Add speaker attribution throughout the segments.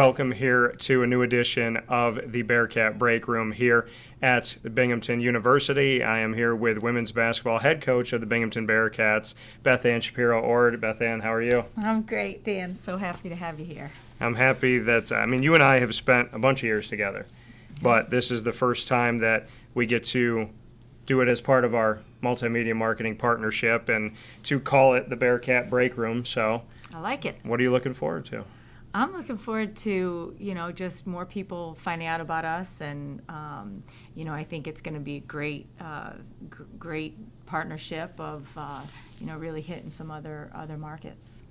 Speaker 1: welcome here to a new edition of the Bearcat Breakroom here at Binghamton University. I am here with women's basketball head coach of the Binghamton Bearcats, Bethann Shapiro-Ord. Bethann, how are you?
Speaker 2: I'm great, Dan. So happy to have you here.
Speaker 1: I'm happy that, you and I have spent a bunch of years together, but this is the first time that we get to do it as part of our multimedia marketing partnership and to call it the Bearcat Breakroom. So
Speaker 2: I like it.
Speaker 1: what are you looking forward to?
Speaker 2: I'm looking forward to, just more people finding out about us, and, I think it's going to be a great partnership of, really hitting some other markets.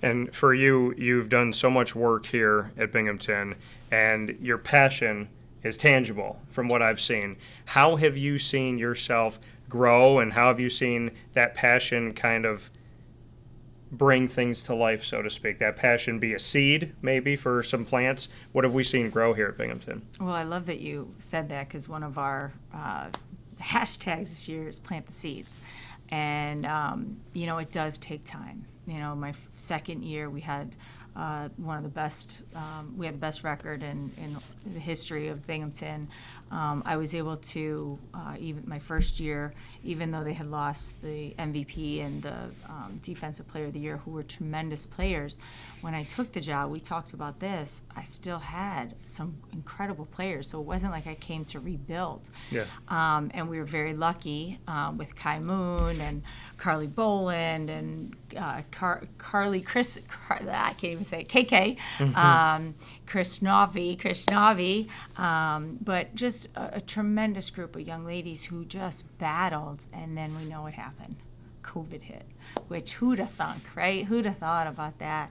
Speaker 1: And for you, you've done so much work here at Binghamton, and your passion is tangible from what I've seen. How have you seen yourself grow, and how have you seen that passion kind of bring things to life, so to speak? That passion be a seed, maybe, for some plants? What have we seen grow here at Binghamton?
Speaker 2: Well, I love that you said that, because one of our hashtags this year is plant the seeds. And, it does take time. My second year, we had one of the best, we had the best record in the history of Binghamton. I was able to, even my first year, even though they had lost the MVP and the Defensive Player of the Year, who were tremendous players, when I took the job, we talked about this, I still had some incredible players, so it wasn't like I came to rebuild.
Speaker 1: Yeah.
Speaker 2: And we were very lucky with Kai Moon and Carly Boland and I can't even say it, KK, Chris Navi, but just a tremendous group of young ladies who just battled, and then we know what happened. COVID hit, which who'd have thunk, right? Who'd have thought about that?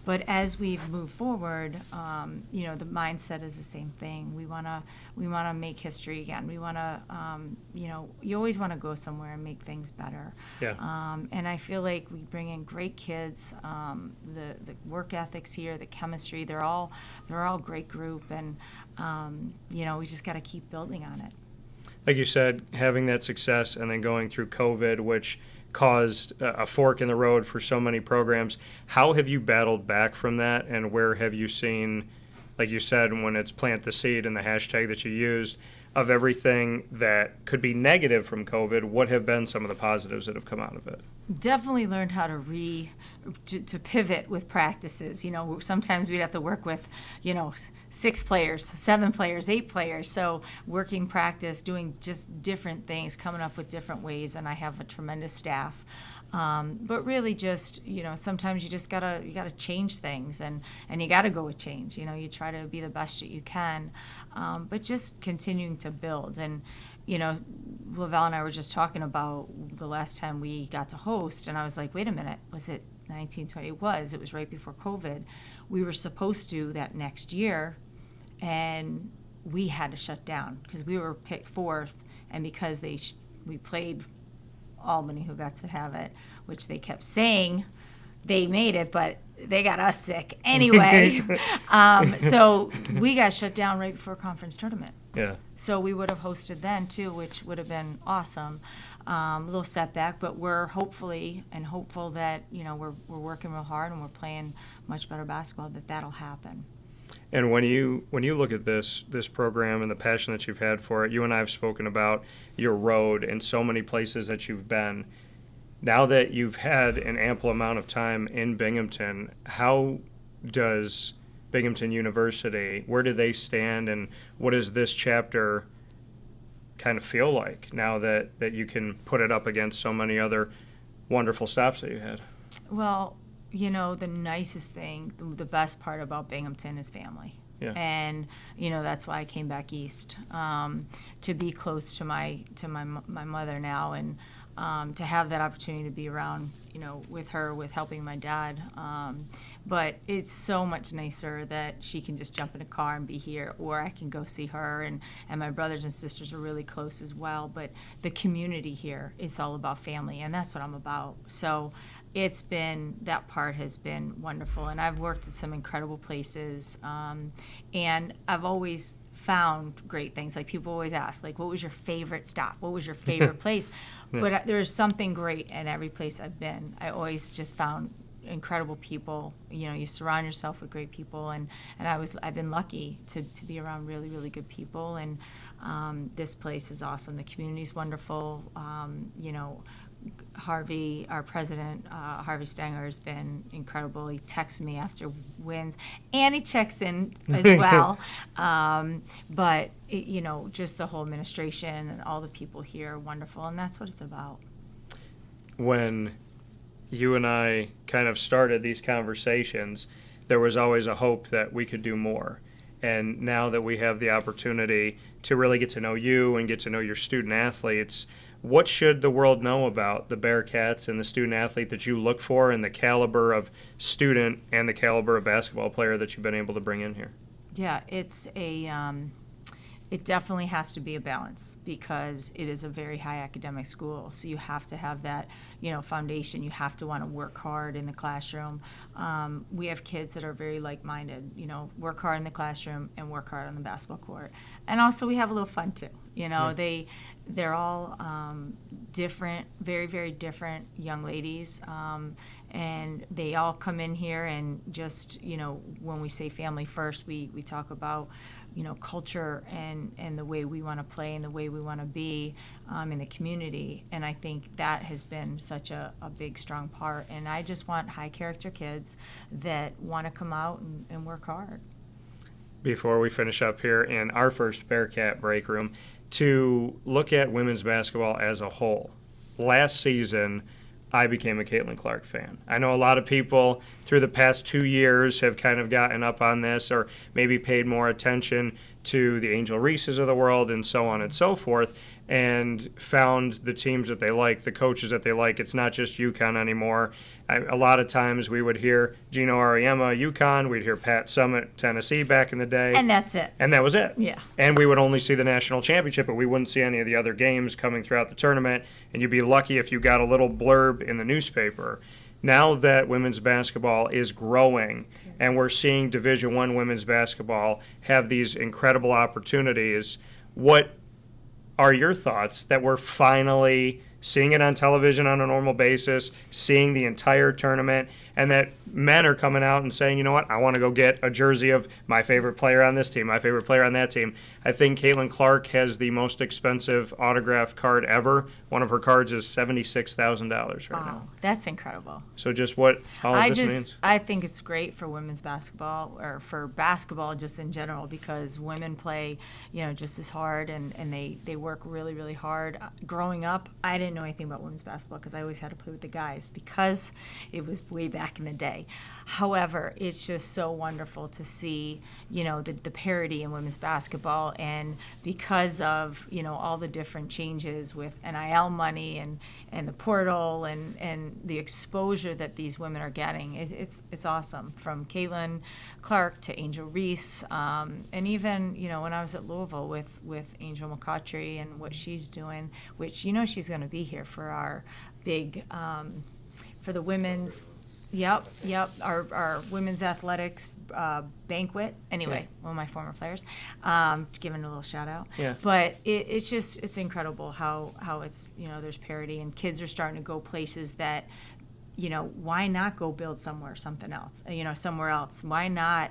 Speaker 2: But as we've moved forward, the mindset is the same thing. We wanna make history again. We wanna, you always want to go somewhere and make things better.
Speaker 1: Yeah.
Speaker 2: And I feel like we bring in great kids. The work ethics here, the chemistry, they're all a great group, and we just got to keep building on it.
Speaker 1: Like you said, having that success and then going through COVID, which caused a fork in the road for so many programs. How have you battled back from that, and where have you seen, like you said, when it's plant the seed and the hashtag that you used, of everything that could be negative from COVID, what have been some of the positives that have come out of it?
Speaker 2: Definitely learned how to pivot with practices. Sometimes we'd have to work with, 6 players, 7 players, 8 players. So working practice, doing just different things, coming up with different ways, and I have a tremendous staff. But really just, sometimes you just gotta change things, and you gotta go with change. You try to be the best that you can, but just continuing to build. And, Lavelle and I were just talking about the last time we got to host, and I was like, wait a minute, was it 1920? It was right before COVID. We were supposed to that next year, and we had to shut down because we were picked 4th, and because we played Albany, who got to have it, which they kept saying they made it, but they got us sick anyway. So we got shut down right before conference tournament.
Speaker 1: Yeah.
Speaker 2: So we would have hosted then too, which would have been awesome. A little setback, but we're hopeful that we're working real hard and we're playing much better basketball, that'll happen.
Speaker 1: And when you look at this program and the passion that you've had for it, you and I have spoken about your road and so many places that you've been. Now that you've had an ample amount of time in Binghamton, how does Binghamton University, where do they stand, and what does this chapter kind of feel like now that you can put it up against so many other wonderful stops that you had?
Speaker 2: Well, the nicest thing, the best part about Binghamton is family.
Speaker 1: Yeah.
Speaker 2: And that's why I came back east, to be close to my mother now, and to have that opportunity to be around with her, with helping my dad. But it's so much nicer that she can just jump in a car and be here, or I can go see her, and my brothers and sisters are really close as well. But the community here, it's all about family, and that's what I'm about. So that part has been wonderful, and I've worked at some incredible places, and I've always found great things. Like, people always ask, like, what was your favorite stop? What was your favorite place? Yeah. But there's something great in every place I've been. I always just found incredible people. You know, you surround yourself with great people, and I've been lucky to be around really, really good people, and this place is awesome. The community's wonderful. You know, Harvey, our president, Harvey Stenger, has been incredible. He texts me after wins, and he checks in as well. But you know, just the whole administration and all the people here are wonderful, and that's what it's about.
Speaker 1: When you and I kind of started these conversations, there was always a hope that we could do more. And now that we have the opportunity to really get to know you and get to know your student athletes, what should the world know about the Bearcats and the student athlete that you look for, and the caliber of student and the caliber of basketball player that you've been able to bring in here?
Speaker 2: Yeah, it's it definitely has to be a balance, because it is a very high academic school. So you have to have that, you know, foundation. You have to want to work hard in the classroom. We have kids that are very like-minded, you know, work hard in the classroom and work hard on the basketball court. And also we have a little fun too. You know, they're all different, very, very different young ladies. And they all come in here, and just, you know, when we say family first, we talk about, you know, culture and the way we want to play and the way we want to be in the community. And I think that has been such a big, strong part. And I just want high character kids that want to come out and work hard.
Speaker 1: Before we finish up here in our first Bearcat break room, to look at women's basketball as a whole. Last season, I became a Caitlin Clark fan. I know a lot of people through the past 2 years have kind of gotten up on this, or maybe paid more attention to the Angel Reeses of the world and so on and so forth, and found the teams that they like, the coaches that they like. It's not just UConn anymore. A lot of times we would hear Gino Auriemma, UConn. We'd hear Pat Summitt, Tennessee back in the day.
Speaker 2: And that's it.
Speaker 1: And that was it.
Speaker 2: Yeah.
Speaker 1: And we would only see the national championship, but we wouldn't see any of the other games coming throughout the tournament. And you'd be lucky if you got a little blurb in the newspaper. Now that women's basketball is growing, and we're seeing Division I women's basketball have these incredible opportunities, what are your thoughts that we're finally seeing it on television on a normal basis, seeing the entire tournament, and that men are coming out and saying, you know what, I want to go get a jersey of my favorite player on this team, my favorite player on that team. I think Caitlin Clark has the most expensive autographed card ever. One of her cards is $76,000 right now.
Speaker 2: Wow, that's incredible.
Speaker 1: So just what all of this means?
Speaker 2: I think it's great for women's basketball, or for basketball just in general, because women play, you know, just as hard, and they work really, really hard. Growing up, I didn't know anything about women's basketball because I always had to play with the guys, because it was way back in the day. However, it's just so wonderful to see, you know, the parity in women's basketball, and because of, you know, all the different changes with NIL money and the portal and the exposure that these women are getting, it's awesome. From Caitlin Clark to Angel Reese, and even, you know, when I was at Louisville with Angel McCautry and what she's doing, which, you know, she's going to be here for our big for the women's. Yep. Our women's athletics banquet. Anyway, one of my former players, giving a little shout out.
Speaker 1: Yeah.
Speaker 2: But it's incredible how it's, you know, there's parity, and kids are starting to go places that, you know, why not go build something else, you know, somewhere else? Why not,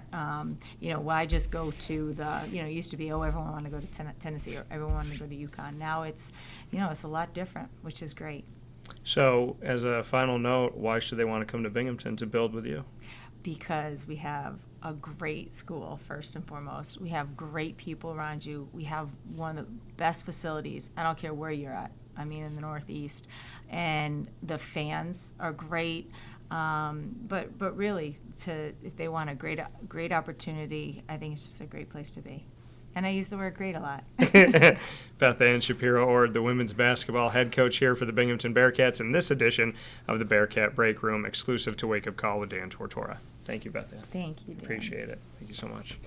Speaker 2: you know, why just go to the, you know, it used to be, everyone wanted to go to Tennessee, or everyone wanted to go to UConn. Now it's, you know, it's a lot different, which is great.
Speaker 1: So, as a final note, why should they want to come to Binghamton to build with you?
Speaker 2: Because we have a great school, first and foremost. We have great people around you. We have one of the best facilities. I don't care where you're at. I mean, in the Northeast. And the fans are great. But really, if they want a great opportunity, I think it's just a great place to be. And I use the word great a lot.
Speaker 1: Bethann Shapiro-Ord, the women's basketball head coach here for the Binghamton Bearcats in this edition of the Bearcat Break Room, exclusive to Wake Up Call with Dan Tortora. Thank you, Bethann.
Speaker 2: Thank you, Dan.
Speaker 1: Appreciate it. Thank you so much.